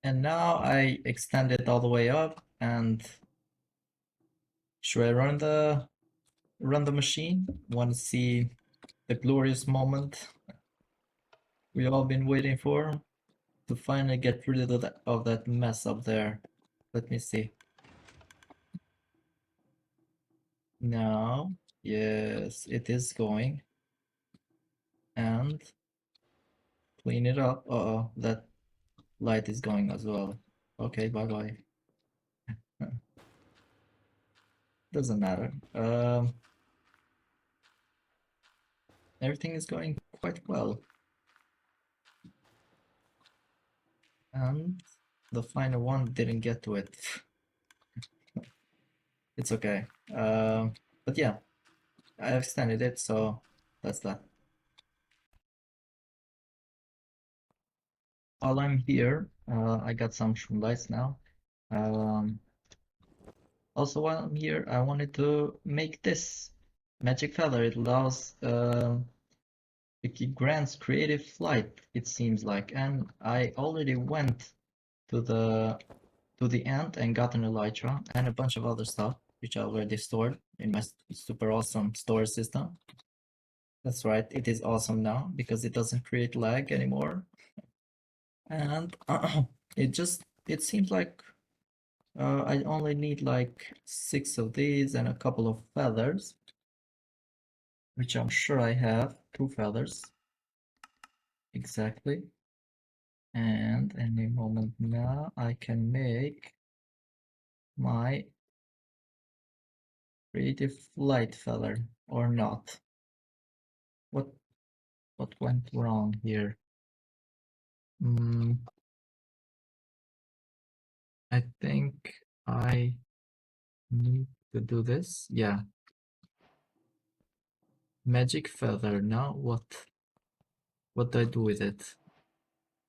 And now I extend it all the way up, and should I run the machine? Want to see the glorious moment we all been waiting for to finally get rid of that mess up there. Let me see. Now, yes, it is going. And clean it up. Uh-oh, that light is going as well. Okay, bye-bye. Doesn't matter. Everything is going quite well. And the final one didn't get to it. It's okay. But yeah, I extended it, so that's that. While I'm here, I got some lights now. Um, Also, while I'm here, I wanted to make this magic feather. It allows, it grants creative flight, it seems like, and I already went to the end and got an elytra and a bunch of other stuff, which I already stored in my super awesome storage system. That's right, it is awesome now because it doesn't create lag anymore. And it seems like I only need like 6 of these and a couple of feathers, which I'm sure I have. 2 feathers. Exactly. And any moment now I can make my creative flight feather or not. What went wrong here? I think I need to do this. Yeah. Magic feather. Now what do I do with it?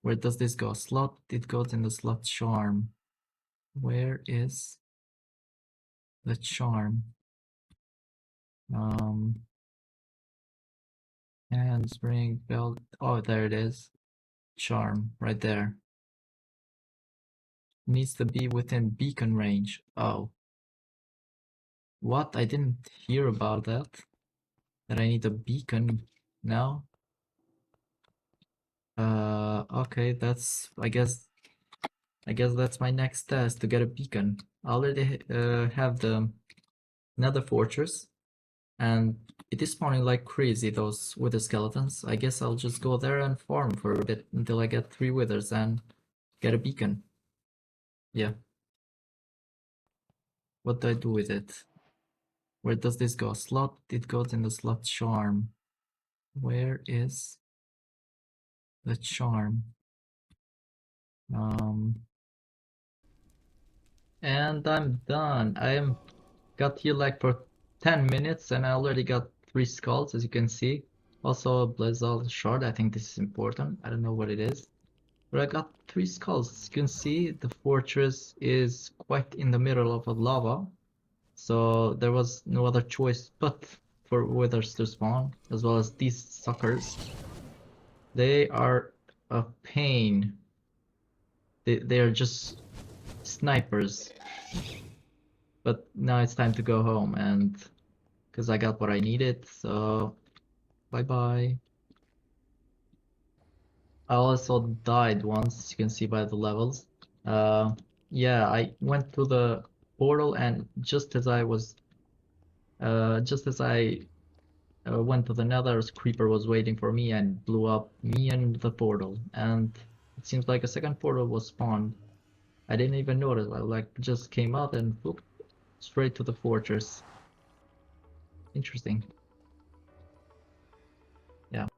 Where does this go? Slot, it goes in the slot charm. Where is the charm? Handspring, belt. Oh, there it is. Charm, right there. Needs to be within beacon range. Oh. What? I didn't hear about that. That I need a beacon now. Okay, that's, I guess that's my next task, to get a beacon. I already have the Nether Fortress, and it is spawning like crazy, those wither skeletons. I guess I'll just go there and farm for a bit until I get 3 withers and get a beacon. Yeah. What do I do with it? Where does this go? Slot, it goes in the slot charm. Where is the charm? And I'm done. Got here like for 10 minutes and I already got 3 skulls, as you can see. Also a Blazal shard. I think this is important. I don't know what it is. But I got 3 skulls. As you can see, the fortress is quite in the middle of a lava. So there was no other choice but for withers to spawn, as well as these suckers. They are a pain. They are just snipers. But now it's time to go home, and because I got what I needed, so bye bye. I also died once, as you can see by the levels. Yeah, I went to the portal, and just as I went to the Nether, a creeper was waiting for me and blew up me and the portal. And it seems like a second portal was spawned. I didn't even notice. I like just came out and whoop, straight to the fortress. Interesting. Yeah.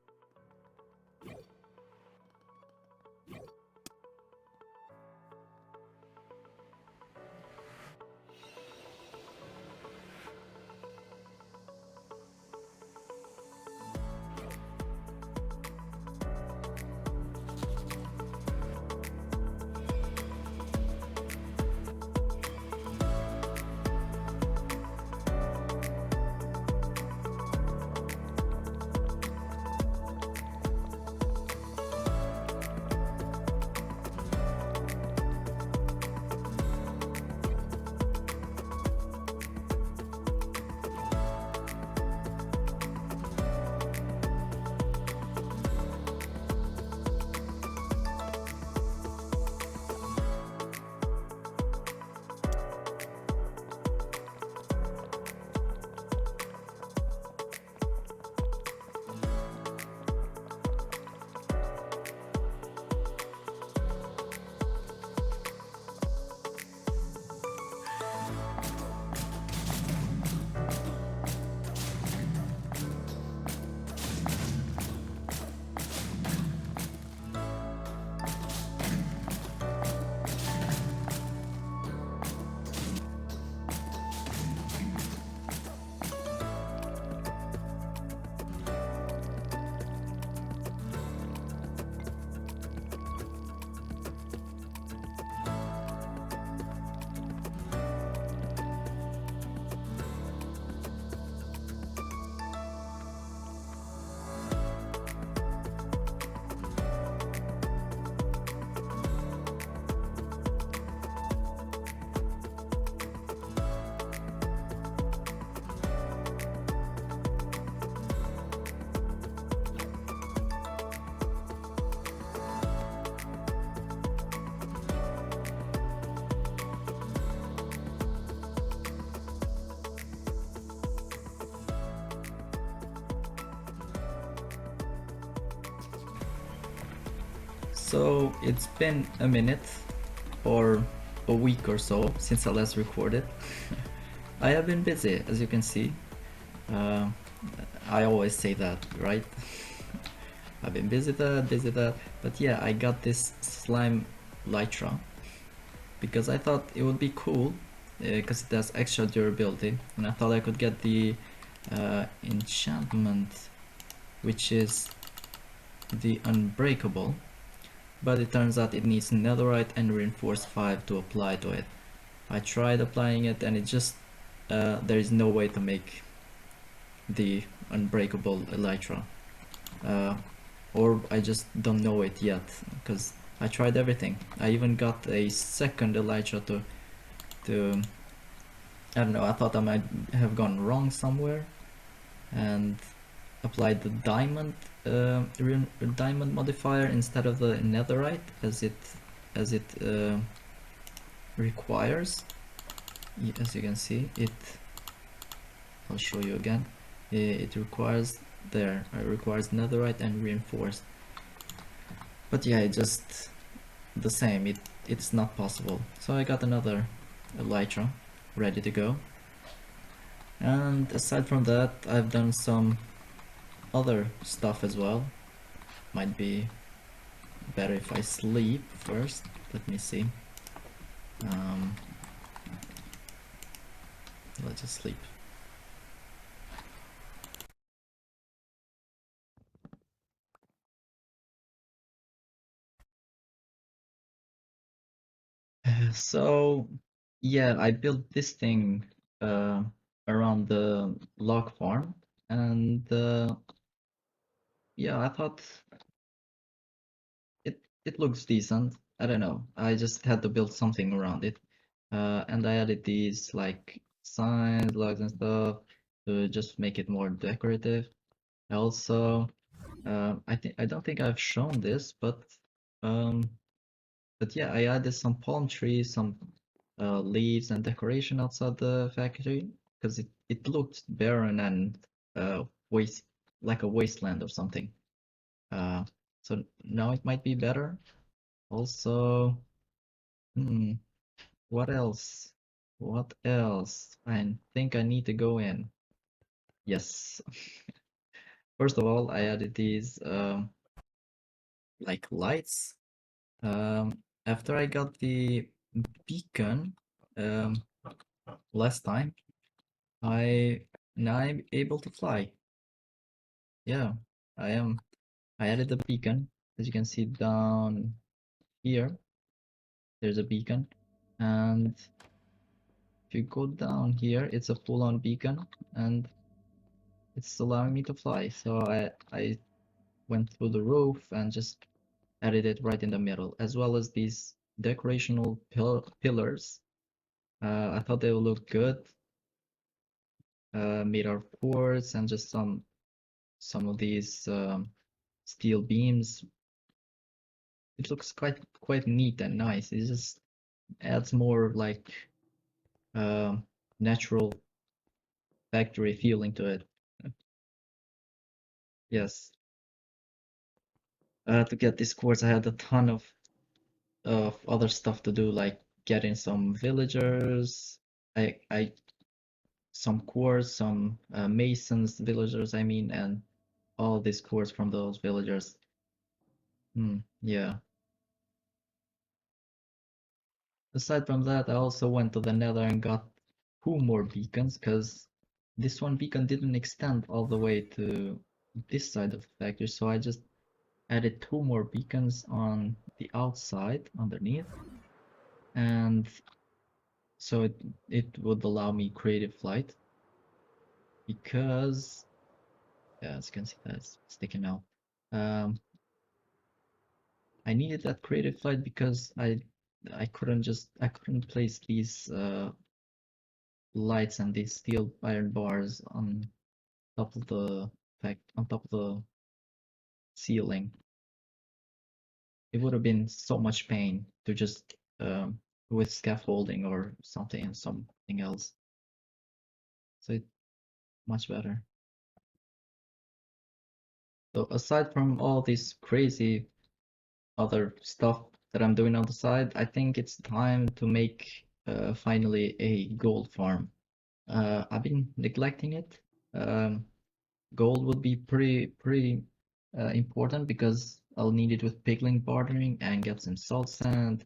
So it's been a minute or a week or so since I last recorded. I have been busy, as you can see. Uh, I always say that, right? I've been busy that, but yeah, I got this slime Lytra because I thought it would be cool because it has extra durability, and I thought I could get the enchantment, which is the Unbreakable, but it turns out it needs Netherite and Reinforce 5 to apply to it. I tried applying it and it just there is no way to make the Unbreakable Elytra, or I just don't know it yet because I tried everything. I even got a second Elytra to I don't know, I thought I might have gone wrong somewhere and applied the diamond modifier instead of the netherite as it requires. As you can see, I'll show you again. It requires requires netherite and reinforced. But yeah, it's just the same. It's not possible. So I got another elytra ready to go. And aside from that, I've done some other stuff as well. Might be better if I sleep first. Let me see. Let's just sleep. So yeah, I built this thing around the log farm, and yeah, I thought it looks decent. I don't know. I just had to build something around it, and I added these like signs, logs, and stuff to just make it more decorative. Also, I don't think I've shown this, um, but yeah, I added some palm trees, some leaves and decoration outside the factory because it looked barren and waste like a wasteland or something. Uh, so now it might be better. Also, hmm, what else? What else? I think I need to go in. Yes. First of all, I added these like lights. After I got the beacon last time, I now I'm able to fly. Yeah, I am. I added the beacon. As you can see down here, there's a beacon. And if you go down here, it's a full-on beacon and it's allowing me to fly. So I went through the roof and just added it right in the middle, as well as these decorational pillars. I thought they would look good, made out of quartz and just some of these steel beams. It looks quite neat and nice. It just adds more like natural factory feeling to it. Yes. To get this quartz, I had a ton of other stuff to do, like getting some villagers. I some quartz, some masons villagers, I mean, and all this quartz from those villagers. Yeah. Aside from that, I also went to the Nether and got two more beacons because this one beacon didn't extend all the way to this side of the factory, so I just added two more beacons on the outside underneath, and so it would allow me creative flight because yeah, as you can see that's sticking out. Um, I needed that creative flight because I couldn't place these lights and these steel iron bars on top of the on top of the ceiling. It would have been so much pain to just with scaffolding or something else. So it's much better. So aside from all these crazy other stuff that I'm doing on the side, I think it's time to make finally a gold farm. I've been neglecting it. Um, Gold would be pretty important because I'll need it with pickling bartering and get some salt sand.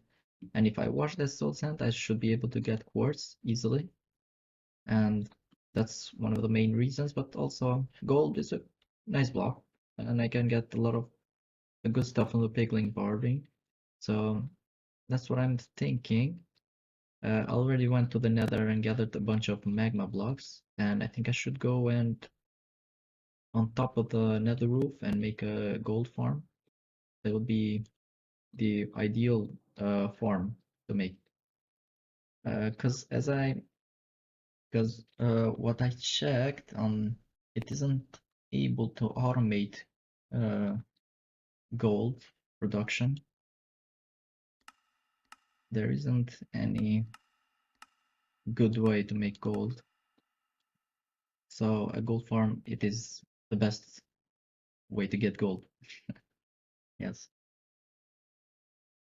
And if I wash this salt sand, I should be able to get quartz easily. And that's one of the main reasons, but also gold is a nice block and I can get a lot of good stuff from the pickling bartering. So that's what I'm thinking. I already went to the nether and gathered a bunch of magma blocks, and I think I should go and on top of the nether roof and make a gold farm. That would be the ideal farm to make. Because what I checked on, it isn't able to automate uh, gold production. There isn't any good way to make gold. So a gold farm, it is the best way to get gold. Yes.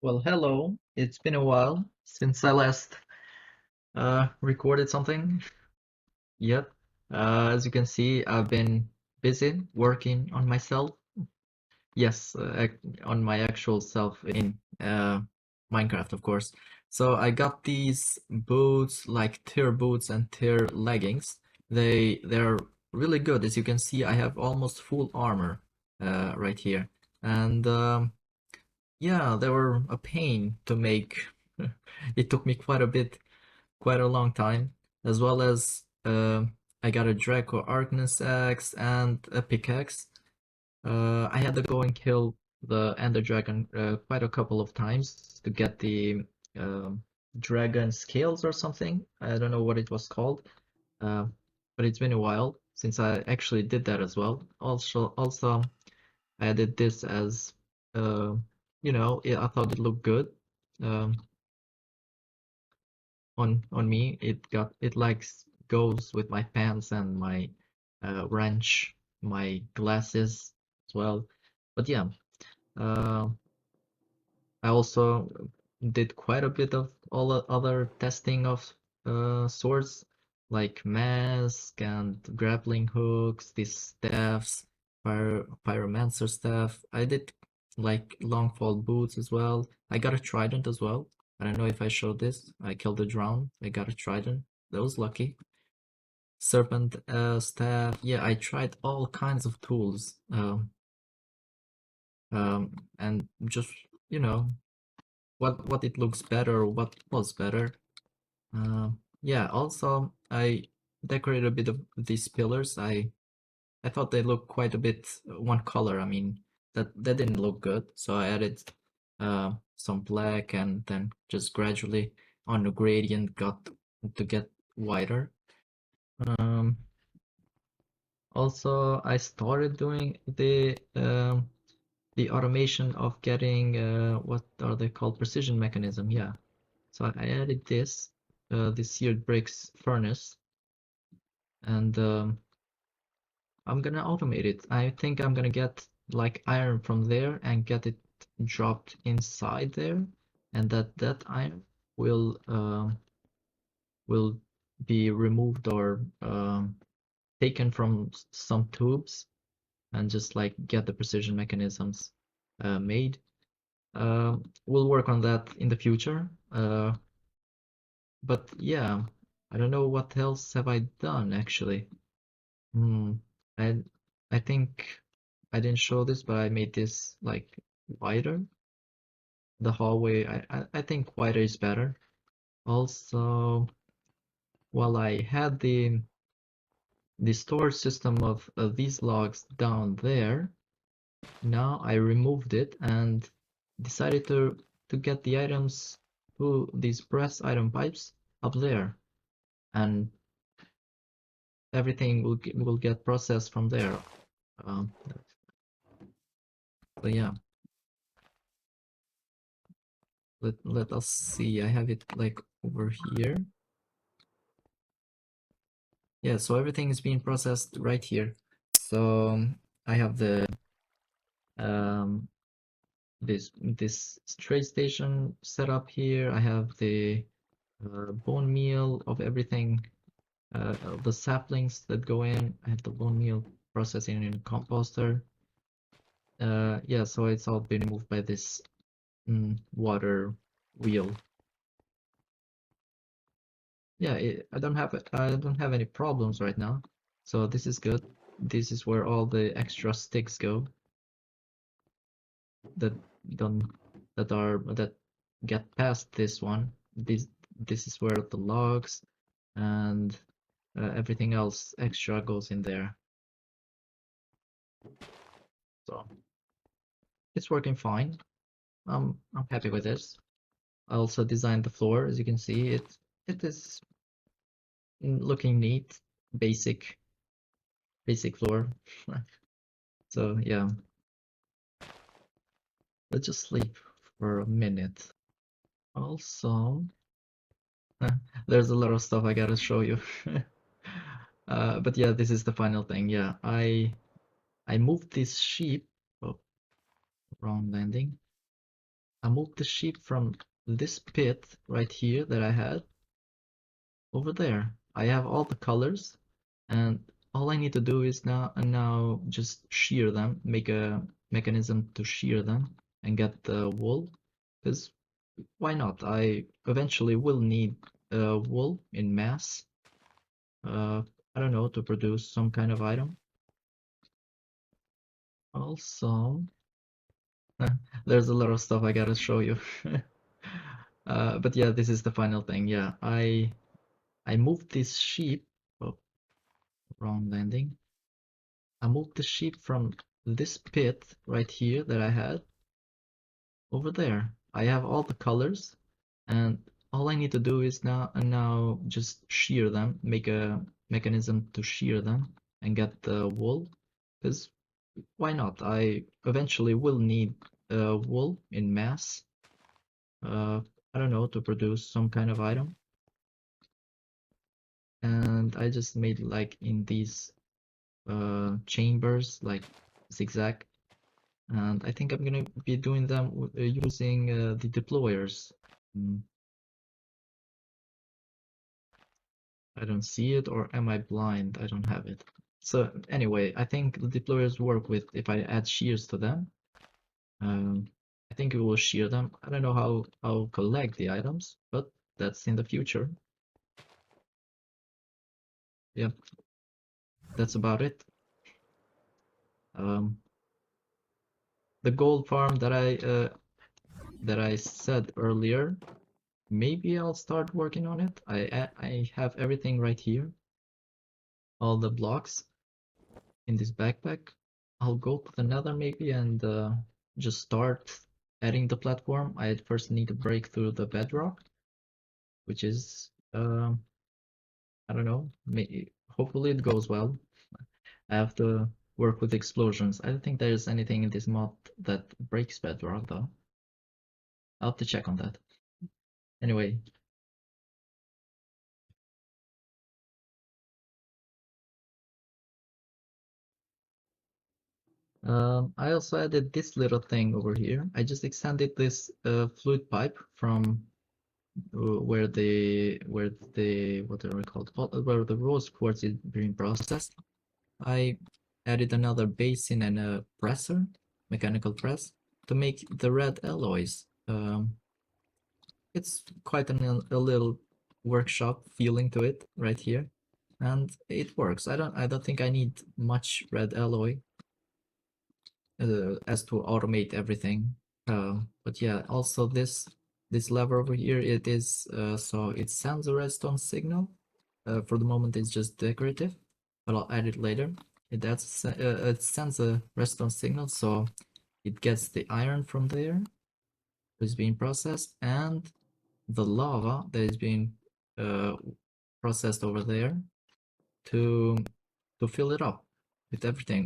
Well, hello. It's been a while since I last recorded something. Yep. As you can see, I've been busy working on myself. Yes, on my actual self in Minecraft, of course. So I got these boots, like tier boots and tier leggings. They're really good. As you can see, I have almost full armor right here. And yeah, they were a pain to make. It took me quite a long time, as well as I got a Draco Arcanus axe and a pickaxe. I had to go and kill the Ender Dragon quite a couple of times to get the dragon scales or something. I don't know what it was called, uh, but it's been a while since I actually did that as well. Also, I did this as uh, I thought it looked good um, on me. It likes goes with my pants and my wrench, my glasses as well. But yeah. Uh, I also did quite a bit of all the other testing of swords, like mask and grappling hooks, these staffs, pyromancer staff. I did like long-fall boots as well. I got a trident as well. I don't know if I showed this. I killed a drown. I got a trident. That was lucky. Serpent staff. Yeah, I tried all kinds of tools. And just you know what it looks better, what was better. Yeah, also I decorated a bit of these pillars. I thought they looked quite a bit one color. I mean that didn't look good, so I added some black and then just gradually on the gradient got to get wider. Um, Also I started doing the automation of getting what are they called, precision mechanism. Yeah, so I added this seared bricks furnace, and I'm gonna automate it. I think I'm gonna get like iron from there and get it dropped inside there, and that iron will be removed or taken from some tubes and just like get the precision mechanisms made. We'll work on that in the future. But yeah, I don't know what else have I done actually. Hmm. I I think I didn't show this, but I made this like wider. The hallway, I think wider is better. Also, while I had the storage system of these logs down there, now I removed it and decided to get the items to these press item pipes up there, and everything will get processed from there. Um, so yeah, let us see. I have it like over here. Yeah, so everything is being processed right here. So I have the um, this trade station set up here. I have the bone meal of everything, the saplings that go in. I have the bone meal processing in a composter. Yeah, so it's all been moved by this water wheel. Yeah, I don't have any problems right now, so this is good. This is where all the extra sticks go that don't that get past this one. This is where the logs and everything else extra goes in there. So it's working fine. I'm happy with this. I also designed the floor, as you can see. It is looking neat, basic floor. So yeah, let's just sleep for a minute. Also, there's a lot of stuff I gotta show you. But yeah, this is the final thing. Yeah, I moved this sheep. Oh, wrong landing. I moved the sheep from this pit right here that I had over there. I have all the colors, and all I need to do is now just shear them, make a mechanism to shear them and get the wool. Because why not? I eventually will need wool in mass. I don't know, to produce some kind of item. Also, there's a lot of stuff I gotta show you. But yeah, this is the final thing. Yeah, I moved this sheep. Oh, wrong landing. I moved the sheep from this pit right here that I had over there. I have all the colors, and all I need to do is now just shear them, make a mechanism to shear them and get the wool. Because why not? I eventually will need wool in mass. I don't know, to produce some kind of item. And I just made like in these chambers, like zigzag. And I think I'm gonna be doing them using the deployers. Mm, I don't see it, or am I blind? I don't have it. So anyway, I think the deployers work with if I add shears to them. I think it will shear them. I don't know how I'll collect the items, but that's in the future. Yep, that's about it. The gold farm that I said earlier, maybe I'll start working on it. I have everything right here, all the blocks in this backpack. I'll go to the Nether maybe and just start adding the platform. I first need to break through the bedrock, which is I don't know. Maybe, hopefully it goes well. I have to work with explosions. I don't think there's anything in this mod that breaks bedrock though. I'll have to check on that. Anyway, I also added this little thing over here. I just extended this fluid pipe from where the what are we called? Where the rose quartz is being processed. I added another basin and a presser, mechanical press, to make the red alloys. It's quite a little workshop feeling to it right here, and it works. I don't think I need much red alloy as to automate everything. But yeah, also this lever over here, it is so it sends a redstone signal. For the moment, it's just decorative, but I'll add it later. It sends a redstone signal, so it gets the iron from there, is being processed, and the lava that is being processed over there to fill it up with everything.